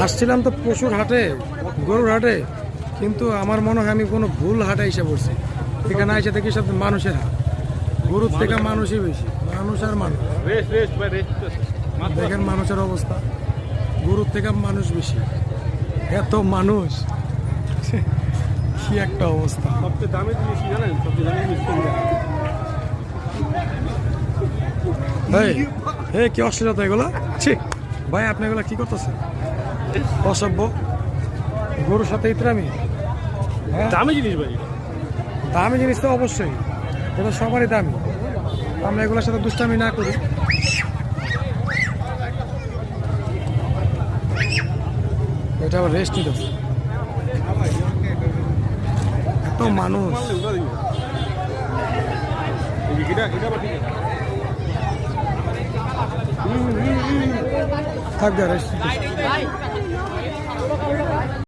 আসছিলাম তো পশুর হাটে, গরুর হাটে, কিন্তু আমার মনে হয় আমি কোনো ভুল হাটে এসে পড়ছি। এখানে এসে দেখি সব মানুষের হাট, গরুর থেকে মানুষই বেশি, মানুষ আর মানুষ। দেখেন মানুষের অবস্থা, গরুর থেকে মানুষ বেশি, এত মানুষ, কি একটা অবস্থা। সবচেয়ে দামি জিনিস কি জানেন? সবচেয়ে দামি জিনিস কোনটা? এই কি অশ্লীলতা এগুলা, ছি ভাই, আপনি এগুলা কি করতেছেন? অসভ্য, গরুর সাথে ইতরামি। হ্যাঁ, দামি জিনিস ভাই। দামি জিনিস তো অবশ্যই, এটা সবারই দামি, আমরা এগুলোর সাথে দুষ্টামি না করি। এটা আবার রেস্ট নিতে হবে। এত মানুষ, থাকবে রেস্ট।